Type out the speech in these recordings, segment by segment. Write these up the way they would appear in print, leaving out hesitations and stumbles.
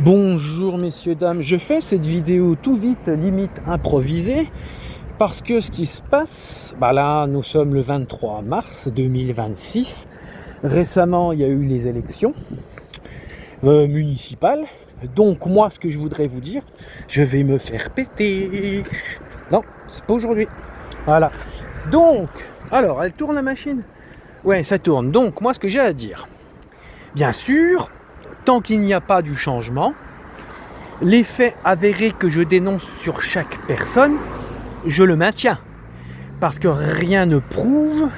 Bonjour messieurs, dames, je fais cette vidéo tout vite, limite improvisée, parce que ce qui se passe, là nous sommes le 23 mars 2026, récemment il y a eu les élections municipales, donc moi ce que je voudrais vous dire, je vais me faire péter, non c'est pas aujourd'hui, voilà, donc, alors elle tourne la machine, ouais ça tourne, donc moi ce que j'ai à dire, bien sûr, tant qu'il n'y a pas du changement, les faits avérés que je dénonce sur chaque personne, je le maintiens. Parce que rien ne prouve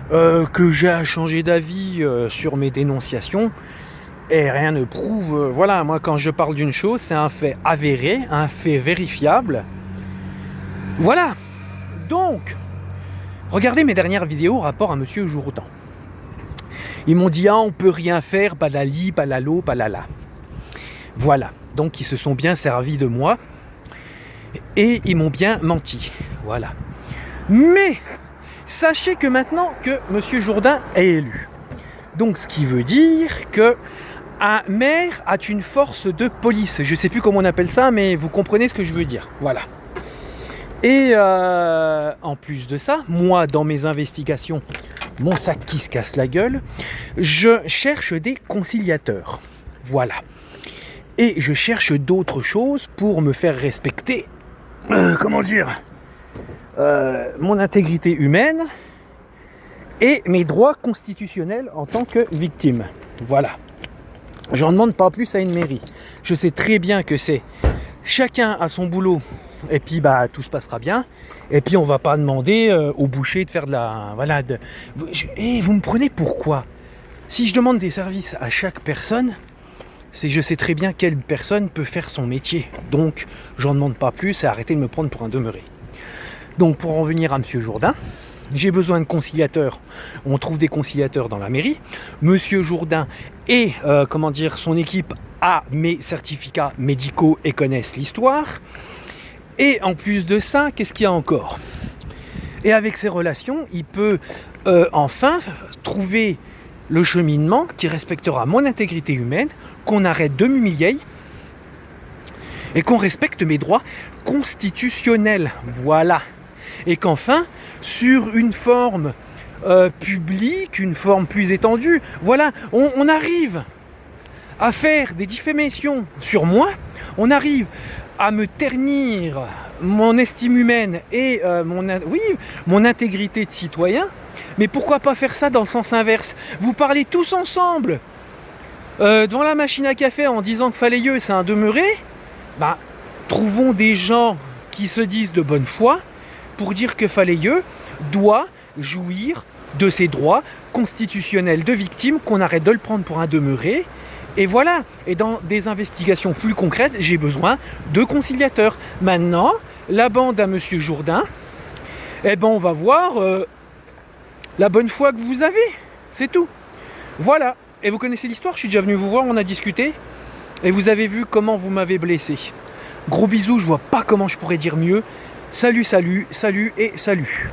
que j'ai changé d'avis sur mes dénonciations. Et rien ne prouve, voilà, moi quand je parle d'une chose, c'est un fait avéré, un fait vérifiable. Voilà. Donc, regardez mes dernières vidéos rapport à Monsieur Jourdan. Ils m'ont dit, on peut rien faire, palali, palalo, palala. Voilà, donc ils se sont bien servis de moi et ils m'ont bien menti. Voilà. Mais sachez que maintenant que Monsieur Jourdan est élu, donc ce qui veut dire que un maire a une force de police. Je ne sais plus comment on appelle ça, mais vous comprenez ce que je veux dire. Voilà. Et en plus de ça, moi dans mes investigations, mon sac qui se casse la gueule, je cherche des conciliateurs. Voilà. Et je cherche d'autres choses pour me faire respecter, mon intégrité humaine et mes droits constitutionnels en tant que victime. Voilà. J'en demande pas plus à une mairie. Je sais très bien que c'est chacun a son boulot et puis tout se passera bien. Et puis on va pas demander au boucher de faire de la... Voilà. Vous me prenez pourquoi ? Si je demande des services à chaque personne, c'est que je sais très bien quelle personne peut faire son métier. Donc, j'en demande pas plus et arrêtez de me prendre pour un demeuré. Donc, pour en venir à Monsieur Jourdan, j'ai besoin de conciliateurs. On trouve des conciliateurs dans la mairie. Monsieur Jourdan et son équipe a mes certificats médicaux et connaissent l'histoire. Et en plus de ça, qu'est-ce qu'il y a encore ? Et avec ces relations, il peut enfin trouver le cheminement qui respectera mon intégrité humaine, qu'on arrête de m'humilier et qu'on respecte mes droits constitutionnels. Voilà. Et qu'enfin, sur une forme publique, une forme plus étendue, voilà, on arrive à faire des diffamations sur moi, on arrive à me ternir mon estime humaine et mon intégrité de citoyen. Mais pourquoi pas faire ça dans le sens inverse ? Vous parlez tous ensemble devant la machine à café en disant que Falayeux c'est un demeuré. Trouvons des gens qui se disent de bonne foi pour dire que Falayeux doit jouir de ses droits constitutionnels de victime, qu'on arrête de le prendre pour un demeuré. Et voilà, et dans des investigations plus concrètes, j'ai besoin de conciliateurs. Maintenant, la bande à Monsieur Jourdan, on va voir la bonne foi que vous avez, c'est tout. Voilà, et vous connaissez l'histoire, je suis déjà venu vous voir, on a discuté, et vous avez vu comment vous m'avez blessé. Gros bisous, je vois pas comment je pourrais dire mieux. Salut, salut, salut et salut.